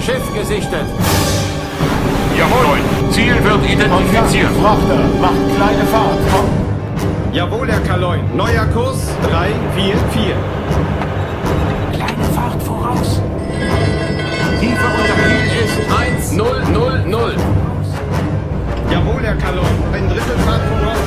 Schiff gesichtet. Jawohl, Ziel wird identifiziert. Frachter, macht kleine Fahrt. Jawohl, Herr Kaloin. Neuer Kurs 344. Kleine Fahrt voraus. Tiefe unter Kiel ist 1000. Jawohl, Herr Kaloin. Ein Drittel Fahrt voraus.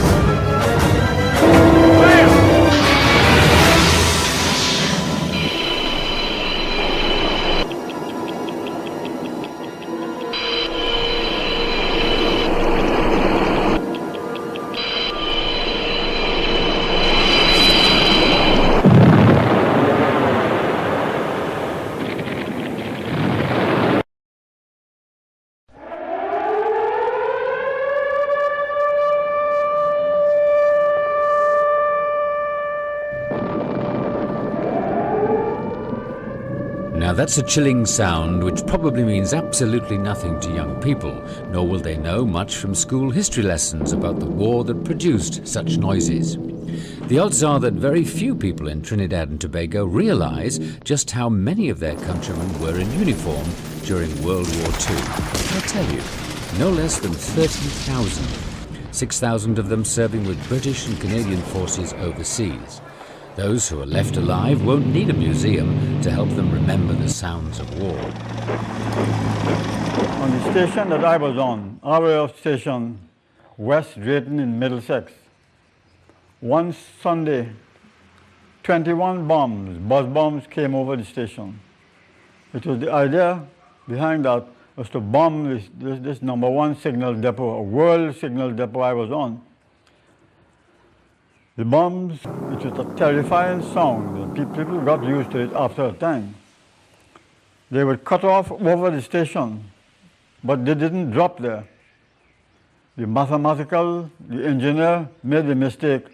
Now that's a chilling sound which probably means absolutely nothing to young people, nor will they know much from school history lessons about the war that produced such noises. The odds are that very few people in Trinidad and Tobago realize just how many of their countrymen were in uniform during World War II. I'll tell you, no less than 30,000, 6,000 of them serving with British and Canadian forces overseas. Those who are left alive won't need a museum to help them remember the sounds of war. On the station that I was on, our station, West Drayton in Middlesex, one Sunday, 21 bombs, buzz bombs came over the station. It was the idea behind that was to bomb this number one signal depot, a world signal depot I was on. The bombs, it was a terrifying sound. People got used to it after a time. They would cut off over the station, but they didn't drop there. The engineer made the mistake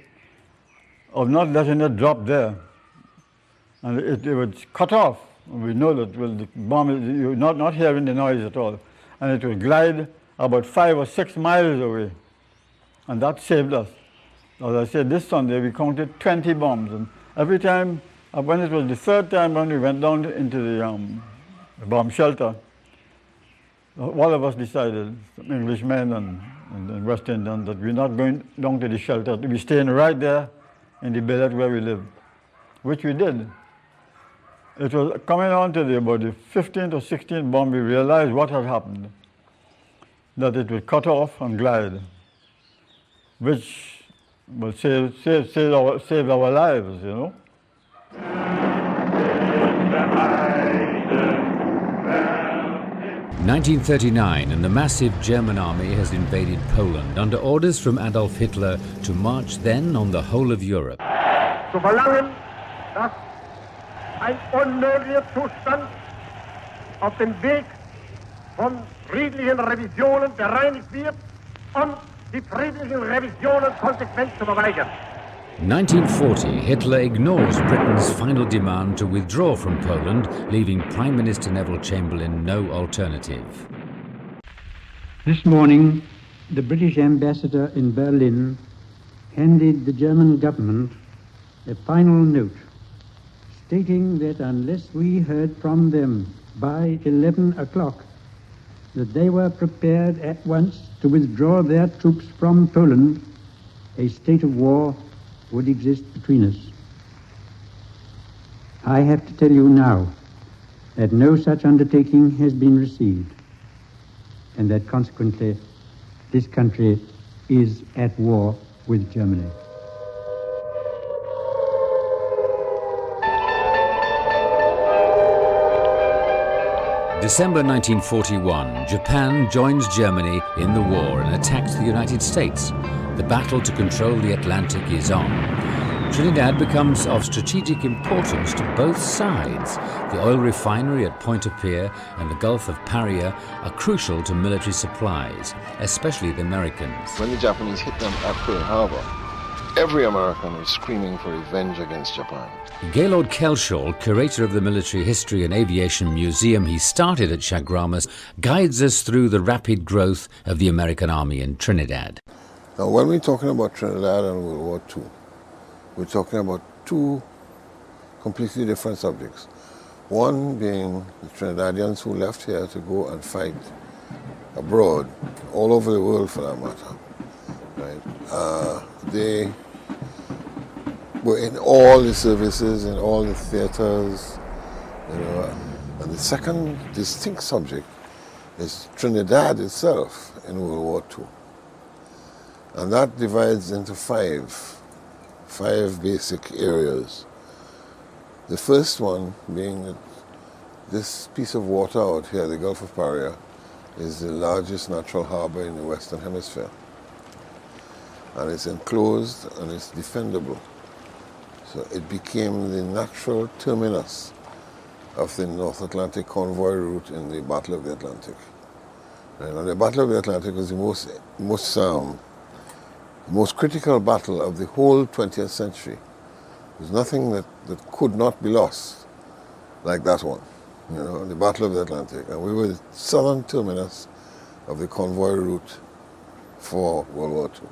of not letting it drop there. And it would cut off. We know that the bomb, you're not hearing the noise at all. And it would glide about 5 or 6 miles away. And that saved us. As I said, this Sunday we counted 20 bombs, and every time, when it was the third time when we went down into the bomb shelter, all of us decided, some Englishmen and West Indians, that we're not going down to the shelter, we're staying right there in the billet where we live, which we did. It was coming on to about the 15th or 16th bomb, we realized what had happened, that it would cut off and glide, which will save our lives, you know. 1939, and the massive German army has invaded Poland under orders from Adolf Hitler to march then on the whole of Europe. Zu verlangen, dass ein unmöglicher Zustand auf dem Weg von friedlichen Revisionen bereinigt wird und die friedlichen Revisionen konsequent zu verweigern. 1940, Hitler ignores Britain's final demand to withdraw from Poland, leaving Prime Minister Neville Chamberlain no alternative. This morning, the British ambassador in Berlin handed the German government a final note stating that unless we heard from them by 11 o'clock, that they were prepared at once to withdraw their troops from Poland, a state of war would exist between us. I have to tell you now that no such undertaking has been received, and that consequently this country is at war with Germany. December 1941, Japan joins Germany in the war and attacks the United States. The battle to control the Atlantic is on. Trinidad becomes of strategic importance to both sides. The oil refinery at Pointe-à-Pitre and the Gulf of Paria are crucial to military supplies, especially the Americans. When the Japanese hit them at Pearl Harbor, every American was screaming for revenge against Japan. Gaylord Kelshaw, curator of the Military History and Aviation Museum he started at Chaguaramas, guides us through the rapid growth of the American Army in Trinidad. Now, when we're talking about Trinidad and World War II, we're talking about two completely different subjects. One being the Trinidadians who left here to go and fight abroad, all over the world for that matter. Right? They were in all the services, in all the theaters, you know. And the second distinct subject is Trinidad itself in World War II. And that divides into five basic areas. The first one being that this piece of water out here, the Gulf of Paria, is the largest natural harbor in the Western Hemisphere. And it's enclosed and it's defendable. So it became the natural terminus of the North Atlantic convoy route in the Battle of the Atlantic. And the Battle of the Atlantic was the most critical battle of the whole 20th century. There's nothing that could not be lost like that one, you know, the Battle of the Atlantic. And we were the southern terminus of the convoy route for World War II.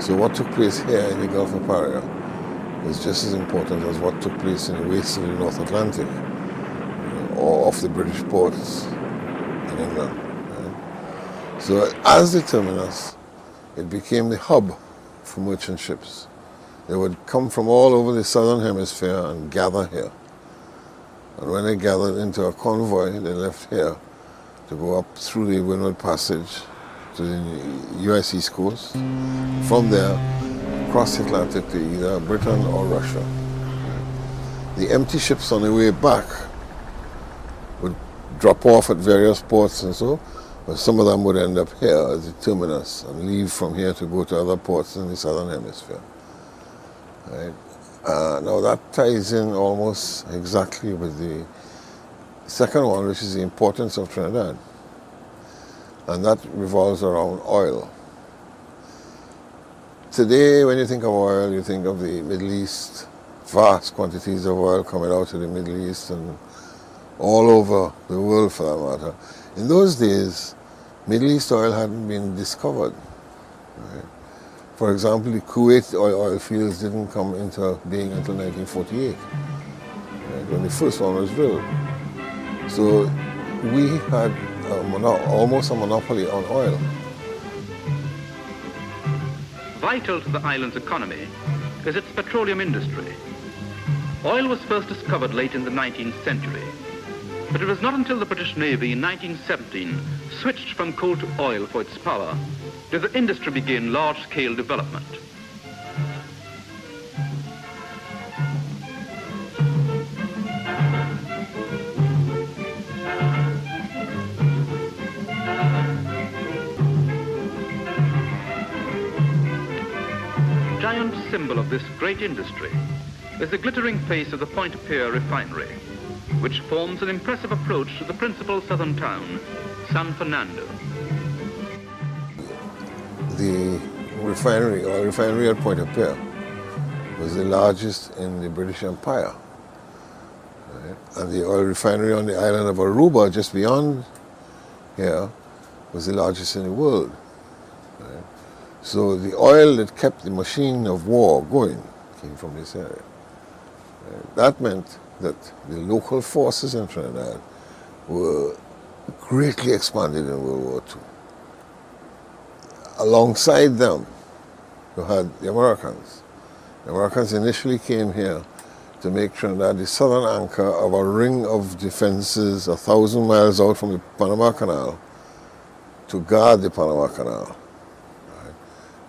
So what took place here in the Gulf of Paria was just as important as what took place in the wastes of the North Atlantic, you know, or off the British ports in England. Right? So as the terminus, it became the hub for merchant ships. They would come from all over the southern hemisphere and gather here. And when they gathered into a convoy, they left here to go up through the Windward Passage to the US East Coast. From there, across the Atlantic to either Britain or Russia. The empty ships on the way back would drop off at various ports and so, but some of them would end up here as the terminus and leave from here to go to other ports in the southern hemisphere. Right? Now that ties in almost exactly with the second one, which is the importance of Trinidad. And that revolves around oil. Today, when you think of oil, you think of the Middle East, vast quantities of oil coming out of the Middle East and all over the world for that matter. In those days, Middle East oil hadn't been discovered. Right? For example, the Kuwait oil fields didn't come into being until 1948, right, when the first one was drilled. So we had almost a monopoly on oil. Vital to the island's economy is its petroleum industry. Oil was first discovered late in the 19th century, but it was not until the British Navy in 1917 switched from coal to oil for its power did the industry begin large-scale development. Giant symbol of this great industry is the glittering face of the Point-Pier refinery, which forms an impressive approach to the principal southern town, San Fernando. The oil refinery at Point-Pier was the largest in the British Empire. Right? And the oil refinery on the island of Aruba, just beyond here, was the largest in the world. Right? So the oil that kept the machine of war going came from this area. Right? That meant that the local forces in Trinidad were greatly expanded in World War II. Alongside them, you had the Americans. The Americans initially came here to make Trinidad the southern anchor of a ring of defenses 1,000 miles out from the Panama Canal to guard the Panama Canal.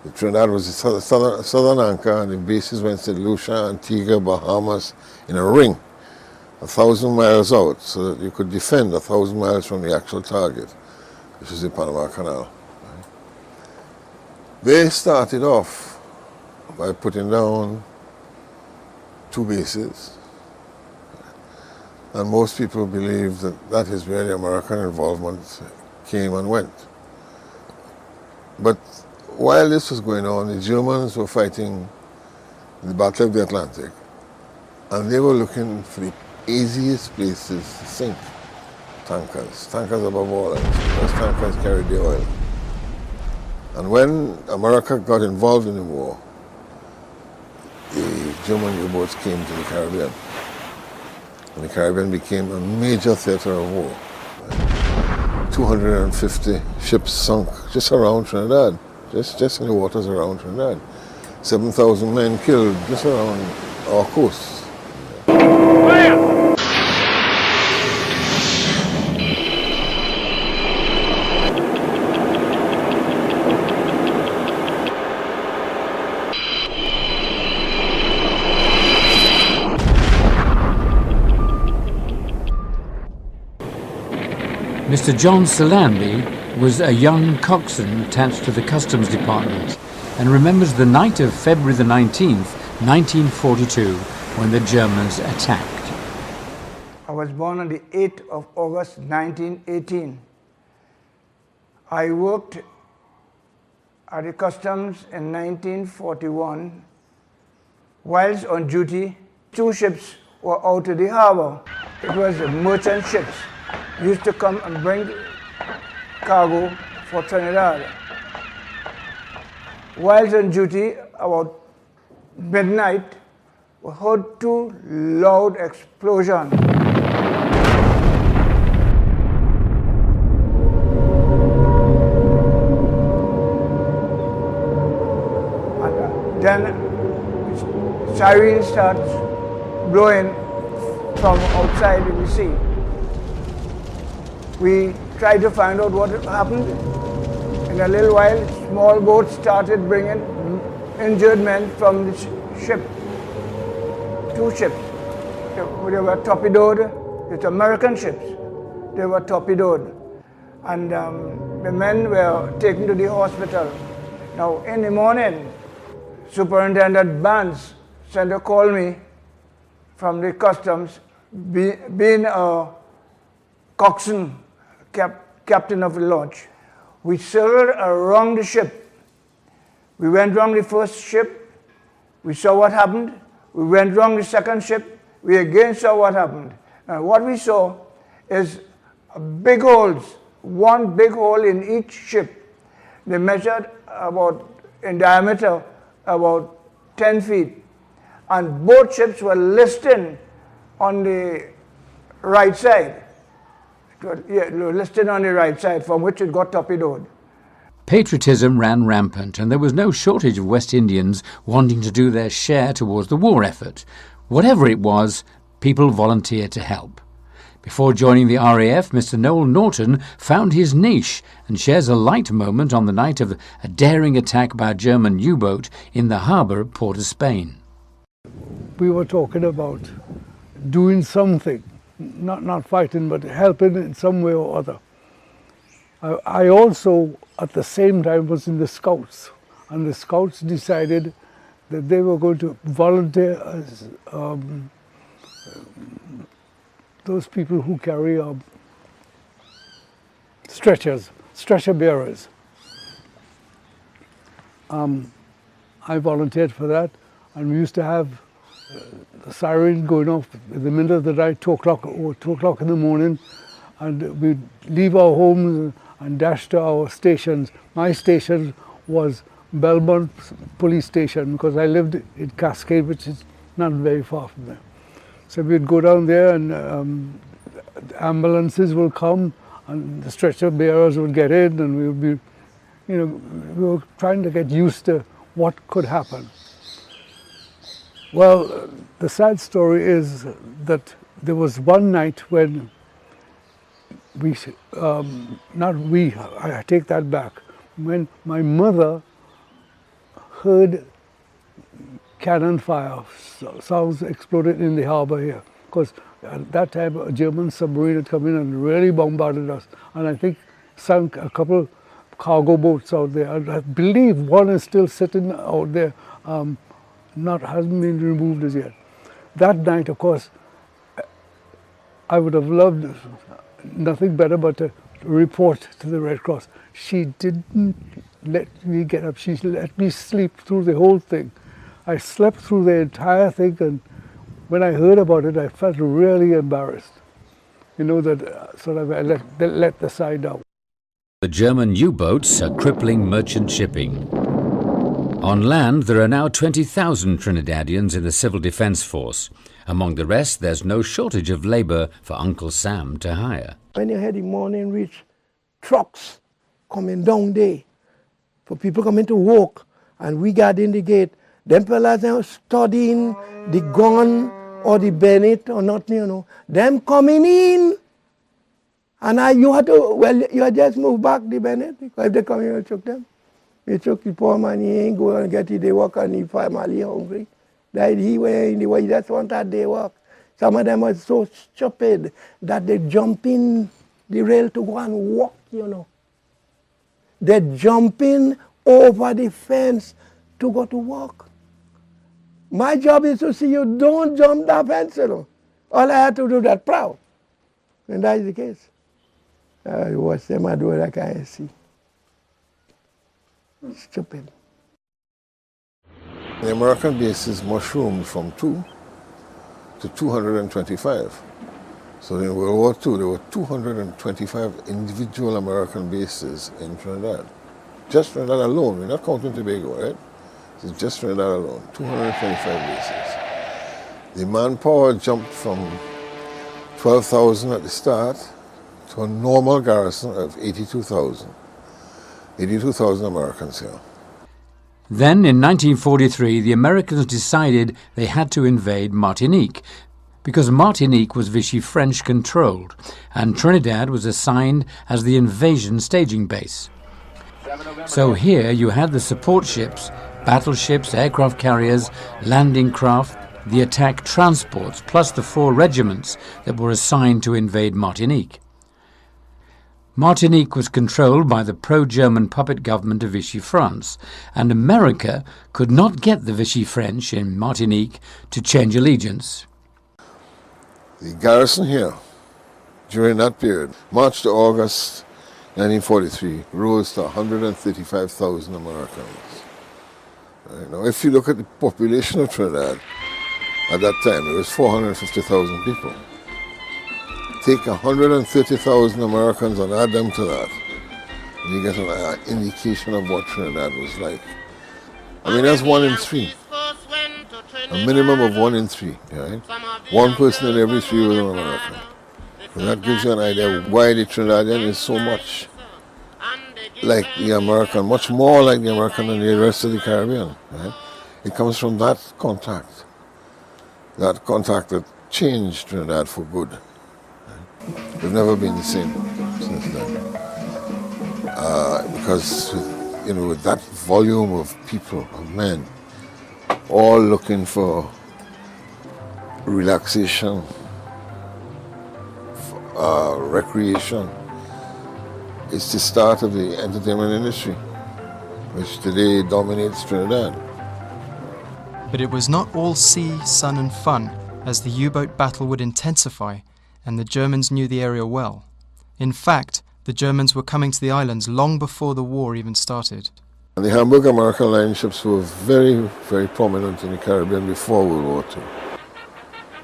The Trinidad was the southern anchor, and the bases went to Lucia, Antigua, Bahamas in a ring 1,000 miles out, so that you could defend 1,000 miles from the actual target, which is the Panama Canal. Right? They started off by putting down 2 bases, and most people believe that that is where the American involvement came and went. But while this was going on, the Germans were fighting the Battle of the Atlantic, and they were looking for the easiest places to sink tankers above all else, because tankers carried the oil. And when America got involved in the war, the German U-boats came to the Caribbean. And the Caribbean became a major theater of war. 250 ships sunk just around Trinidad, just in the waters around Trinidad. 7,000 men killed just around our coast. Mr. John Solanby was a young coxswain attached to the Customs Department and remembers the night of February the 19th, 1942, when the Germans attacked. I was born on the 8th of August 1918. I worked at the Customs in 1941. Whilst on duty, 2 ships were out of the harbor. It was merchant ships. Used to come and bring cargo for Trinidad. Whilst on duty, about midnight, we heard 2 loud explosions. And then siren starts blowing from outside in the sea. We tried to find out what had happened. In a little while, small boats started bringing injured men from the ship. 2 ships. They were torpedoed. It's American ships. They were torpedoed. And the men were taken to the hospital. Now, in the morning, Superintendent Barnes sent a call me from the Customs, being a coxswain, captain of the launch. We sailed around the ship. We went around the first ship. We saw what happened. We went around the second ship. We again saw what happened. And what we saw is big holes, 1 big hole in each ship. They measured about, in diameter, about 10 feet. And both ships were listed on the right side. Listed on the right side, from which it got torpedoed. Patriotism ran rampant, and there was no shortage of West Indians wanting to do their share towards the war effort. Whatever it was, people volunteered to help. Before joining the RAF, Mr. Noel Norton found his niche and shares a light moment on the night of a daring attack by a German U-boat in the harbour of Port of Spain. We were talking about doing something. Not fighting, but helping in some way or other. I also, at the same time, was in the Scouts, and the Scouts decided that they were going to volunteer as those people who carry stretcher bearers. I volunteered for that, and we used to have the siren going off in the middle of the night, 2 o'clock in the morning, and we'd leave our homes and dash to our stations. My station was Belmont Police Station, because I lived in Cascade, which is not very far from there. So we'd go down there, and ambulances will come, and the stretcher bearers would get in, and we would be, we were trying to get used to what could happen. Well, the sad story is that there was one night when I take that back, when my mother heard cannon fire, sounds exploded in the harbor here, because at that time a German submarine had come in and really bombarded us, and I think sunk a couple cargo boats out there. And I believe one is still sitting out there, hasn't been removed as yet. That night, of course, I would have loved nothing better but to report to the Red Cross. She didn't let me get up. She let me sleep through the whole thing. I slept through the entire thing, and when I heard about it, I felt really embarrassed. You know, that sort of I let the side down. The German U-boats are crippling merchant shipping. On land, there are now 20,000 Trinidadians in the Civil Defence Force. Among the rest, there's no shortage of labour for Uncle Sam to hire. When you had the morning reach, trucks coming down there for people coming to work, and we got in the gate. Them fellas now studying the gun or the bayonet or nothing, you know. Them coming in. And you had just move back the bayonet, because if they come here, you took them. You took the poor man, he ain't go and get it, they work, and he family hungry. That he went in the way, that's one that they work. Some of them are so stupid that they jump in the rail to go and walk, you know. They jump in over the fence to go to work. My job is to see you don't jump that fence, you know. All I had to do that proud. And that is the case. I watch them I do it, I can't see. Stupid. The American bases mushroomed from 2 to 225. So in World War II, there were 225 individual American bases in Trinidad. Just Trinidad alone, we're not counting Tobago, right? It's just Trinidad alone, 225 bases. The manpower jumped from 12,000 at the start to a normal garrison of 82,000. 82,000 Americans here. Then, in 1943, the Americans decided they had to invade Martinique, because Martinique was Vichy French controlled, and Trinidad was assigned as the invasion staging base. So here you had the support ships, battleships, aircraft carriers, landing craft, the attack transports, plus the 4 regiments that were assigned to invade Martinique. Martinique was controlled by the pro-German puppet government of Vichy France, and America could not get the Vichy French in Martinique to change allegiance. The garrison here, during that period, March to August 1943, rose to 135,000 Americans. Now, if you look at the population of Trinidad, at that time, it was 450,000 people. Take 130,000 Americans and add them to that, and you get an indication of what Trinidad was like. I mean, that's 1 in 3. A minimum of 1 in 3, right? 1 person in every 3 was an American. So that gives you an idea of why the Trinidadian is so much like the American, much more like the American than the rest of the Caribbean, right? It comes from that contact that changed Trinidad for good. We've never been the same since then. Because, you know, with that volume of people, of men, all looking for relaxation, recreation, it's the start of the entertainment industry, which today dominates Trinidad. But it was not all sea, sun and fun, as the U-boat battle would intensify, and the Germans knew the area well. In fact, the Germans were coming to the islands long before the war even started. And the Hamburg American line ships were very, very prominent in the Caribbean before World War II.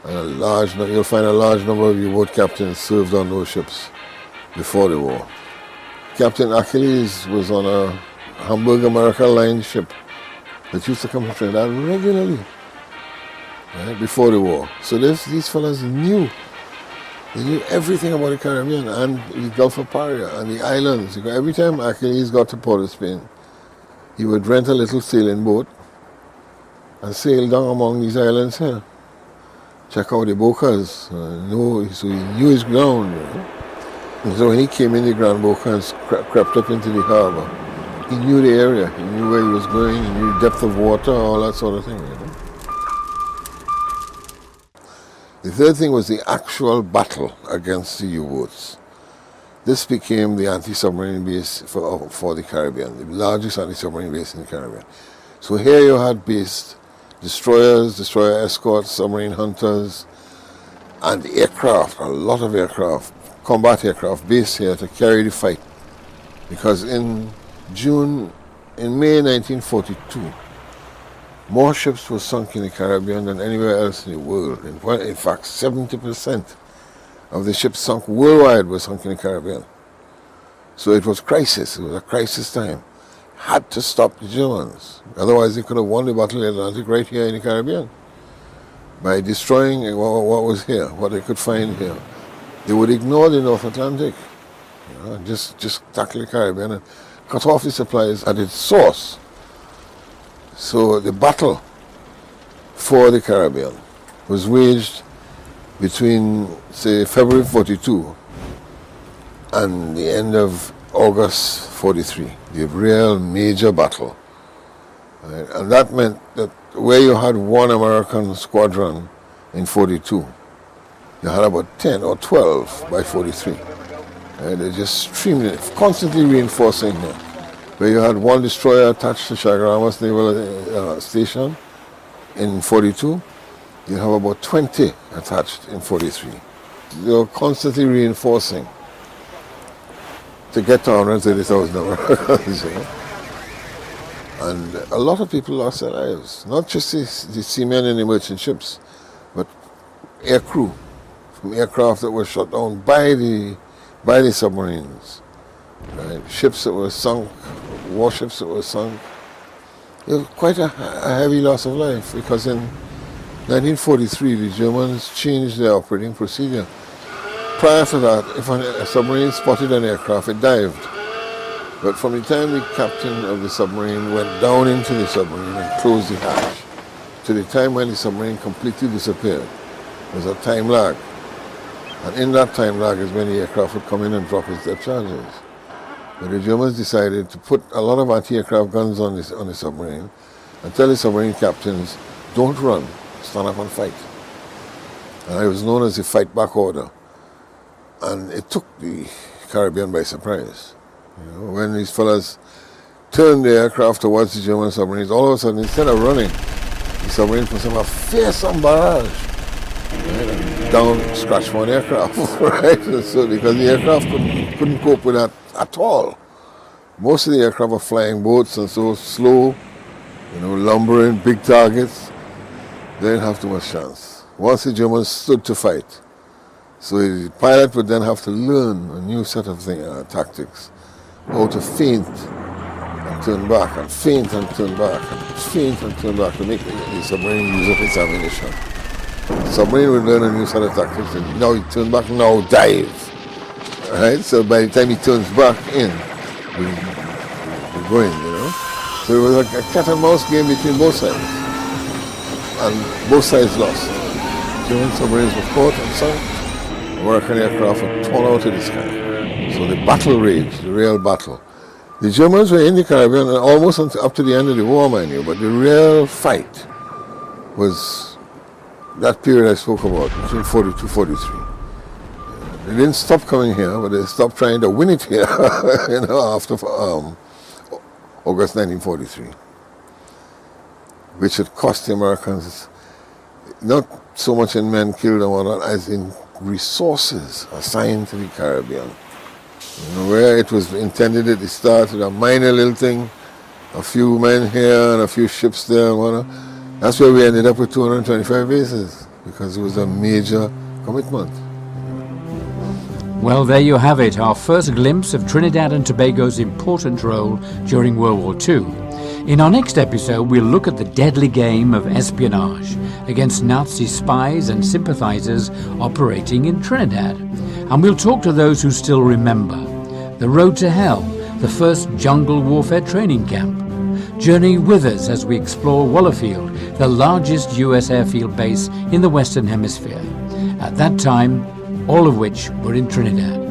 And you'll find a large number of U-boat captains served on those ships before the war. Captain Achilles was on a Hamburg American line ship that used to come to Trinidad regularly, right, before the war. So these fellas knew. They knew everything about the Caribbean and the Gulf of Paria and the islands. Every time Achilles got to Port of Spain, he would rent a little sailing boat and sail down among these islands here. Check out the bocas, so he knew his ground. You know? And so when he came in the Grand Boca and crept up into the harbour, he knew the area, he knew where he was going, he knew the depth of water, all that sort of thing. You know? The third thing was the actual battle against the U-boats. This became the anti-submarine base for the Caribbean, the largest anti-submarine base in the Caribbean. So here you had based destroyers, destroyer escorts, submarine hunters, and aircraft, a lot of aircraft combat aircraft based here to carry the fight. Because in May 1942, more ships were sunk in the Caribbean than anywhere else in the world. In fact, 70% of the ships sunk worldwide were sunk in the Caribbean. So it was crisis. It was a crisis time. Had to stop the Germans. Otherwise, they could have won the Battle of the Atlantic right here in the Caribbean by destroying what was here, what they could find here. They would ignore the North Atlantic, just tackle the Caribbean and cut off the supplies at its source. So the battle for the Caribbean was waged between, say, February 42 and the end of August 43, the real major battle. Right? And that meant that where you had one American squadron in 42, you had about 10 or 12 by 43. They're just constantly reinforcing here. Where you had one destroyer attached to Chaguaramas Naval Station in 42, you have about 20 attached in 43. They're constantly reinforcing to get to 130,000 Americans. And a lot of people lost their lives, not just the seamen in the merchant ships, but air crew from aircraft that were shot down by the submarines. Right? Ships that were sunk, warships that were sunk. It was quite a heavy loss of life, because in 1943 the Germans changed their operating procedure. Prior to that, if a submarine spotted an aircraft, it dived. But from the time the captain of the submarine went down into the submarine and closed the hatch, to the time when the submarine completely disappeared, there's a time lag. And in that time lag is when the aircraft would come in and drop its depth charges. But the Germans decided to put a lot of anti-aircraft guns on the submarine and tell the submarine captains, don't run, stand up and fight. And it was known as the fight back order. And it took the Caribbean by surprise. When these fellas turned the aircraft towards the German submarines, all of a sudden, instead of running, the submarine put some fearsome barrage. Right? And down, scratched one aircraft, right? So because the aircraft couldn't cope with that at all. Most of the aircraft were flying boats and so slow, lumbering, big targets. They didn't have too much chance. Once the Germans stood to fight, so the pilot would then have to learn a new set of tactics, how to feint and turn back, and feint and turn back, and feint and turn back to make the submarine use up its ammunition. The submarine would learn a new set of tactics, and now he turn back, now dive. Right? So by the time he turns back in, we're going, So it was like a cat and mouse game between both sides. And both sides lost. German submarines were caught and sunk. American aircraft were torn out of the sky. So the battle raged, the real battle. The Germans were in the Caribbean almost up to the end of the war, mind you, but the real fight was that period I spoke about, between 42 43. They didn't stop coming here, but they stopped trying to win it here, after August 1943, which had cost the Americans not so much in men killed and whatnot as in resources assigned to the Caribbean. Where it was intended at the start with a minor little thing, a few men here and a few ships there and whatnot. That's where we ended up with 225 bases, because it was a major commitment. Well, there you have it, our first glimpse of Trinidad and Tobago's important role during World War II. In our next episode, we'll look at the deadly game of espionage against Nazi spies and sympathizers operating in Trinidad. And we'll talk to those who still remember the road to hell, the first jungle warfare training camp. Journey with us as we explore Wallerfield, the largest US airfield base in the Western Hemisphere. At that time, all of which were in Trinidad.